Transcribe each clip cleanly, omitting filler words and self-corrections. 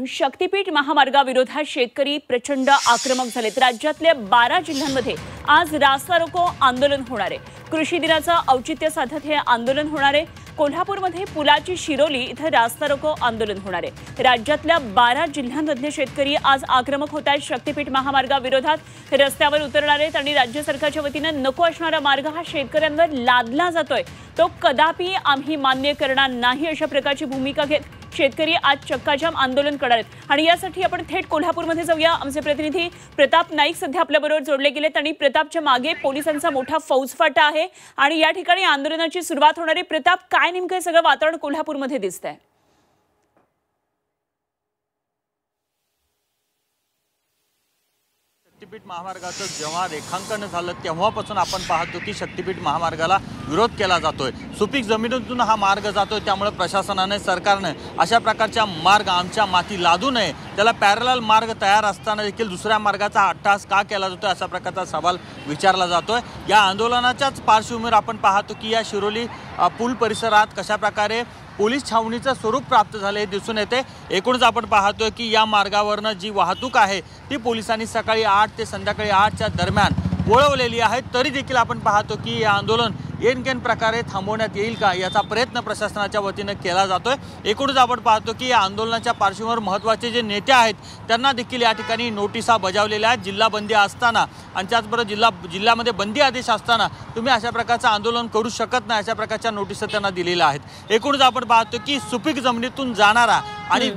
शक्तीपीठ महामार्गाविरोधात शेतकरी प्रचंड आक्रमक झालेत। राज्यातल्या 12 जिल्ह्यांमध्ये आज रास्ता रोको आंदोलन होणार आहे। कृषी दिनाचं औचित्य साधत हे आंदोलन होणार आहे। कोल्हापूरमध्ये पुलाची शिरोली इथं रास्ता रोको आंदोलन होणार आहे। राज्यातल्या 12 जिल्ह्यांमधले शेतकरी आज आक्रमक होत आहेत। शक्तीपीठ महामार्गाविरोधात रस्त्यावर उतरणार आहेत आणि राज्य सरकारच्या वतीने नको असणारा मार्ग हा शेतकऱ्यांवर लादला जातोय, तो कदापि आम्ही मान्य करणार नाही अशा प्रकारची भूमिका घेत शेतकरी आज चक्काजाम आंदोलन करणार आहेत। आणि यासाठी आपण थेट कोल्हापूरमध्ये जाऊया। आमचे प्रतिनिधी प्रताप नाईक सध्या आपल्याबरोबर जोडले गेलेत आणि प्रतापच्या मागे पोलिसांचा मोठा फौजफाटा आहे आणि या ठिकाणी आंदोलनाची सुरुवात होणार आहे। प्रताप, काय नेमकं सगळं वातावरण कोल्हापूरमध्ये दिसतंय? शक्तीपीठ महामार्गाचं जेव्हा रेखांकन झालं तेव्हापासून आपण पाहतो की शक्तीपीठ महामार्गाला विरोध केला जातोय। सुपीक जमिनीतून हा मार्ग जातोय, त्यामुळे प्रशासनाने सरकारने अशा प्रकारच्या मार्ग आमच्या माती लादू नये, त्याला पॅरलल मार्ग तयार असताना देखील दुसऱ्या मार्गाचा अट्टहास का केला जातोय अशा प्रकारचा सवाल विचारला जातोय। या आंदोलनाच्याच पार्श्वभूमीवर आपण पाहतो की या शिरोली पूल परिसरात कशा प्रकारे पोलीस छावणीचं स्वरूप प्राप्त झाले दिसून येते। एकूणच आपण पाहतोय की या मार्गावरनं जी वाहतूक आहे ती पोलिसांनी सकाळी 8 ते संध्याकाळी 8च्या दरम्यान वळवलेली आहे। तरी देखील आपण पाहतो की हे आंदोलन येनकेन प्रकारे थांबवण्यात येईल का याचा प्रयत्न प्रशासनाच्या वतीने केला जातोय। एकूणच आपण पाहतो की या आंदोलनाच्या पार्श्वभूमीवर महत्त्वाचे जे नेते आहेत त्यांना देखील या ठिकाणी नोटिसा बजावलेल्या आहेत। जिल्हा बंदी असताना आणि त्याचबरोबर जिल्ह्यामध्ये बंदी आदेश असताना तुम्ही अशा प्रकारचं आंदोलन करू शकत नाही अशा प्रकारच्या नोटिसा त्यांना दिलेल्या आहेत। एकूणच आपण पाहतो की सुपीक जमिनीतून जाणारा आणि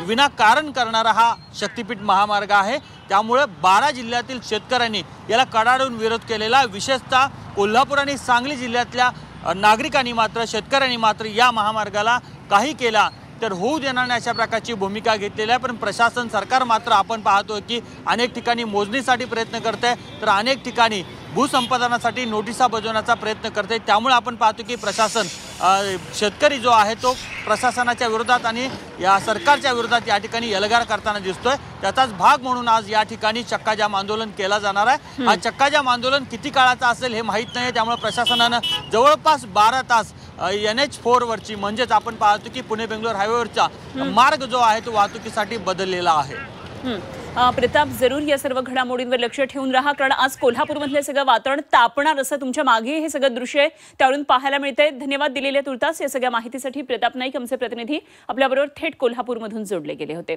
विनाकारण करणारा हा शक्तीपीठ महामार्ग आहे, त्यामुळे 12 जिल्ह्यातील शेतकऱ्यांनी याला कडाडून विरोध केलेला। विशेषतः कोल्हापूर आणि सांगली जिल्ह्यातल्या नागरिकांनी मात्र शेतकऱ्यांनी मात्र या महामार्गाला काही केला तर होऊ देणार नाही अशा प्रकारची भूमिका घेतलेली आहे। पण प्रशासन सरकार मात्र आपण पाहतो की अनेक ठिकाणी मोजणीसाठी प्रयत्न करते तर अनेक ठिकाणी भूसंपादनासाठी नोटिसा बजावण्याचा प्रयत्न करते। त्यामुळे आपण पाहतो की प्रशासन शेतकरी जो आहे तो प्रशासनाच्या विरोधात आणि या सरकारच्या विरोधात या ठिकाणी एल्गार करताना दिसतोय। त्याचाच भाग म्हणून आज या ठिकाणी चक्काजाम आंदोलन केला जाणार आहे। हा चक्काजाम आंदोलन किती काळाचा असेल हे माहीत नाही, त्यामुळे प्रशासनानं जवळपास 12 तास NH4 वरची म्हणजेच आपण पाहतो की पुणे बेंगलोर हायवेवरचा मार्ग जो आहे तो वाहतुकीसाठी बदललेला आहे। प्रताप, जरूर या सर्व घडामोडींवर लक्ष ठेवून राहा, कारण आज कोल्हापूरमधले सगळं वातावरण तापणार असं तुमच्या मागे हे सगळं दृश्य आहे त्यावरून पाहायला मिळतंय। धन्यवाद दिलेल्या तुर्तास या सगळ्या माहितीसाठी। प्रताप नाईक आमचे प्रतिनिधी आपल्याबरोबर थेट कोल्हापूरमधून जोडले गेले होते।